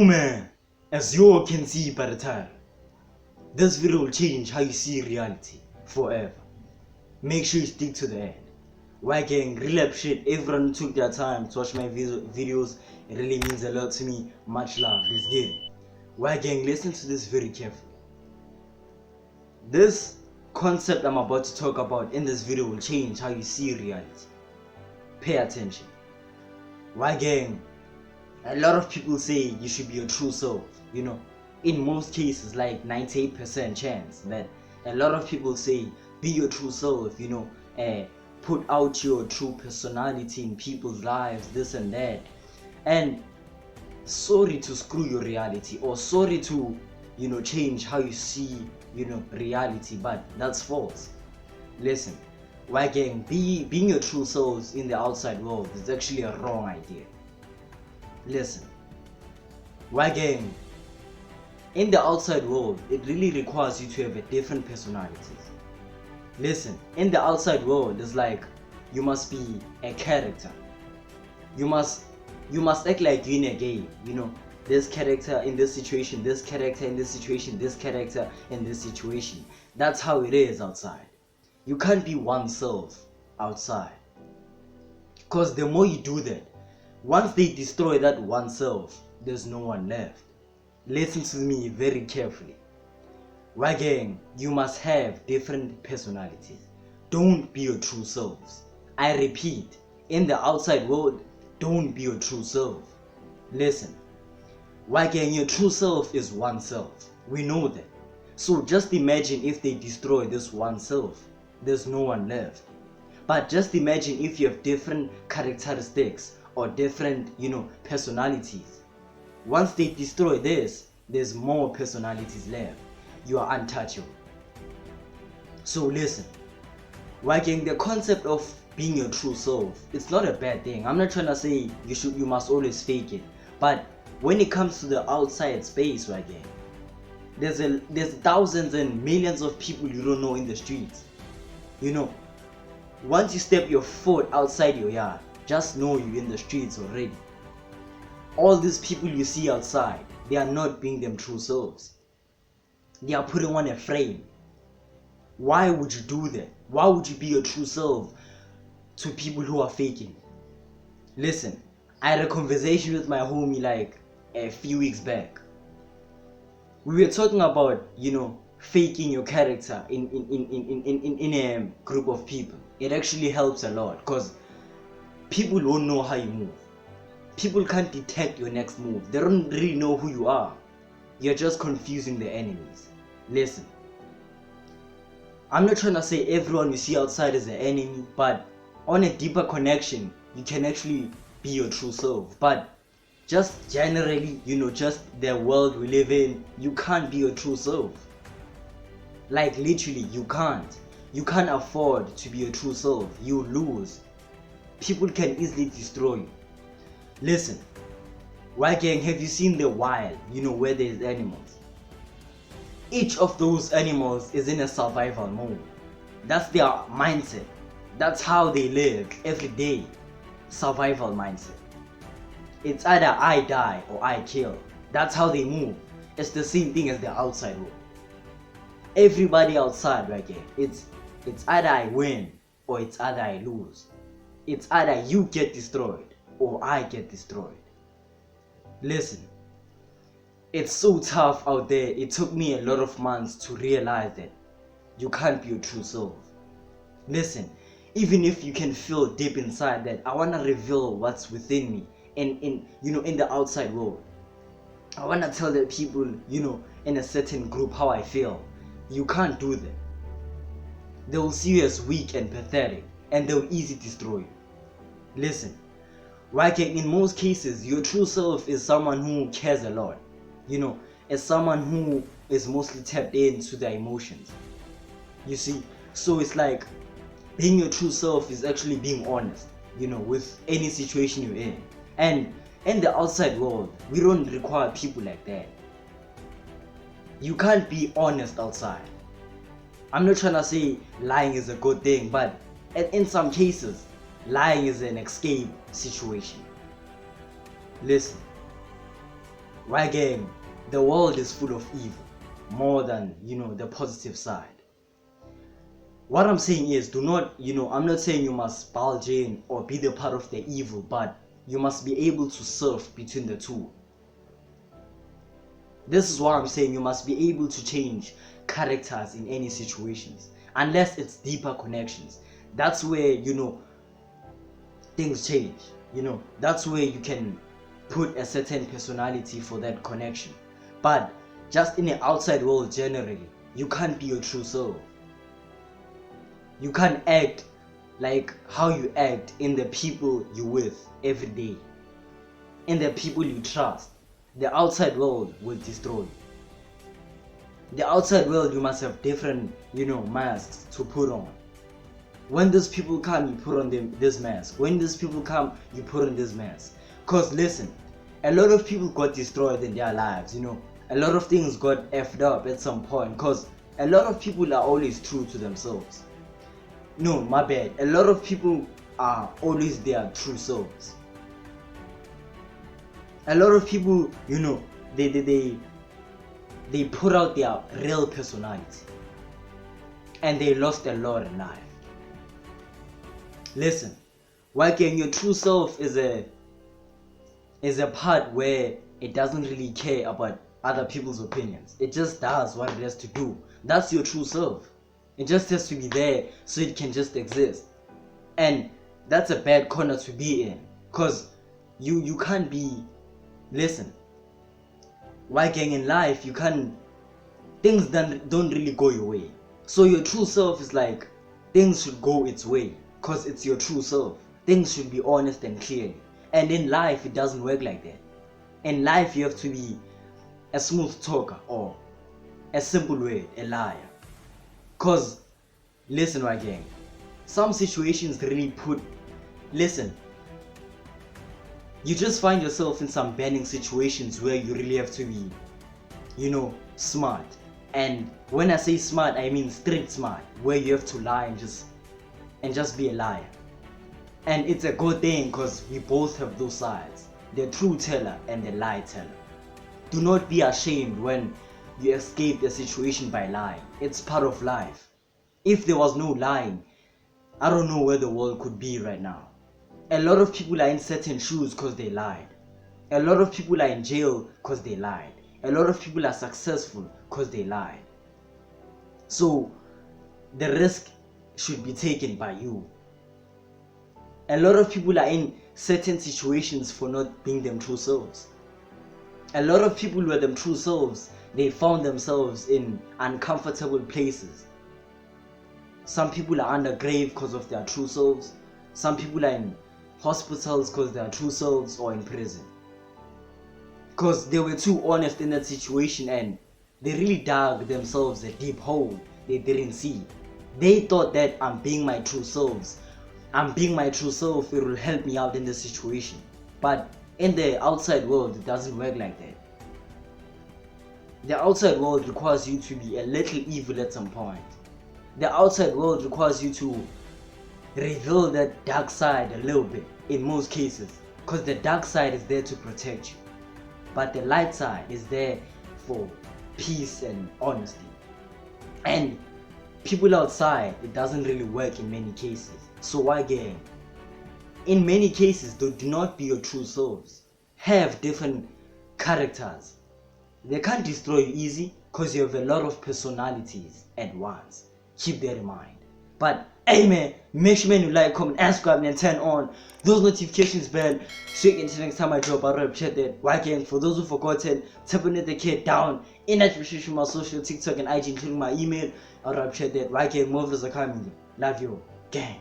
Yo man, as you all can see by the title, this video will change how you see reality forever. Make sure you stick to the end. Y.A.D gang, real shit, everyone who took their time to watch my videos, it really means a lot to me. Much love, let's get it. Y.A.D gang, listen to this very carefully. This concept I'm about to talk about in this video will change how you see reality. Pay attention. Y.A.D gang, a lot of people say you should be your true self. In most cases, like 98% chance that a lot of people say be your true self, put out your true personality in people's lives, this and that. And sorry to screw your reality, or sorry to change how you see reality, but that's false. Listen, Y.A.D gang, being your true selves in the outside world is actually a wrong idea. Listen, Y.A.D gang, in the outside world, it really requires you to have a different personalities. Listen, in the outside world, it's like you must be a character. You must act like you're in a game. This character in this situation, this character in this situation, this character in this situation. That's how it is outside. You can't be oneself outside. Because the more you do that, once they destroy that oneself, there's no one left. Listen to me very carefully. Y.A.D gang, you must have different personalities. Don't be your true selves. I repeat, in the outside world, don't be your true self. Listen, Y.A.D gang, your true self is oneself. We know that. So just imagine if they destroy this oneself, there's no one left. But just imagine if you have different characteristics or different, personalities. Once they destroy this, there's more personalities left. You are untouchable. So listen, Y.A.D gang, the concept of being your true self, it's not a bad thing. I'm not trying to say you must always fake it. But when it comes to the outside space, Y.A.D gang, there's thousands and millions of people you don't know in the streets. Once you step your foot outside your yard, just know you're in the streets already. All these people you see outside, they are not being them true selves. They are putting on a frame. Why would you do that? Why would you be your true self to people who are faking? Listen, I had a conversation with my homie like a few weeks back. We were talking about, faking your character in a group of people. It actually helps a lot because people won't know how you move. People can't detect your next move. They don't really know who you are. You're just confusing the enemies. Listen, I'm not trying to say everyone you see outside is an enemy, but on a deeper connection, you can actually be your true self. But just generally, just the world we live in, you can't be your true self. Like literally, you can't. You can't afford to be your true self. You lose. People can easily destroy you. Listen, Y.A.D gang, have you seen the wild, where there's animals? Each of those animals is in a survival mode. That's their mindset. That's how they live every day. Survival mindset. It's either I die or I kill. That's how they move. It's the same thing as the outside world. Everybody outside, Y.A.D gang, it's either I win or it's either I lose. It's either you get destroyed or I get destroyed. Listen, it's so tough out there. It took me a lot of months to realize that you can't be your true self. Listen, even if you can feel deep inside that I want to reveal what's within me in the outside world, I want to tell the people in a certain group how I feel, you can't do that. They will see you as weak and pathetic, and they'll easily destroy you. Listen, Y.A.D gang, in most cases, your true self is someone who cares a lot. As someone who is mostly tapped into their emotions. You see, so it's like being your true self is actually being honest, with any situation you're in. And in the outside world, we don't require people like that. You can't be honest outside. I'm not trying to say lying is a good thing, but in some cases, lying is an escape situation. Listen, Why gang? The world is full of evil, more than, the positive side. What I'm saying is, do not, I'm not saying you must bulge in or be the part of the evil, but you must be able to surf between the two. This is why I'm saying you must be able to change characters in any situations, unless it's deeper connections. That's where, things change. That's where you can put a certain personality for that connection. But just in the outside world generally, you can't be your true self. You can't act like how you act in the people you with every day, in the people you trust. The outside world will destroy you. The outside world, you must have different, masks to put on. When these people come, you put on this mask. When these people come, you put on this mask. Cause listen, a lot of people got destroyed in their lives. A lot of things got effed up at some point. Cause a lot of people are always true to themselves. No, my bad. A lot of people are always their true selves. A lot of people, they put out their real personality, and they lost a lot in life. Listen, working your true self is a part where it doesn't really care about other people's opinions. It just does what it has to do. That's your true self. It just has to be there so it can just exist. And that's a bad corner to be in, because you can't be, listen, working in life, things don't really go your way. So your true self is like, things should go its way, because it's your true self. Things should be honest and clear. And in life, it doesn't work like that. In life, you have to be a smooth talker, or a simple word, a liar. Because, listen, my gang, some situations really listen, you just find yourself in some burning situations where you really have to be, smart. And when I say smart, I mean street smart, where you have to lie and just be a liar. And it's a good thing, because we both have those sides, the true teller and the lie teller. Do not be ashamed when you escape the situation by lying. It's part of life. If there was no lying, I don't know where the world could be right now. A lot of people are in certain shoes because they lied. A lot of people are in jail because they lied. A lot of people are successful because they lied. So the risk should be taken by you. A lot of people are in certain situations for not being them true selves. A lot of people were them true selves. They found themselves in uncomfortable places. Some people are under grave because of their true selves. Some people are in hospitals because they are true selves, or in prison. Because they were too honest in that situation, and they really dug themselves a deep hole they didn't see. They thought that I'm being my true selves. I'm being my true self, it will help me out in the situation. But in the outside world, it doesn't work like that. The outside world requires you to be a little evil at some point. The outside world requires you to reveal that dark side a little bit in most cases, because the dark side is there to protect you, but the light side is there for peace and honesty. And people outside, it doesn't really work in many cases. So again, in many cases, do not be your true selves. Have different characters. They can't destroy you easy because you have a lot of personalities at once. Keep that in mind. But hey man, make sure you like, comment, and subscribe, and turn on those notifications bell so you can see next time I drop. I really appreciate that. Why again, for those who forgotten, tap on the kid down in that description, my social, TikTok and IG, including my email. I really appreciate that. Why again, more videos are coming. Love you, gang.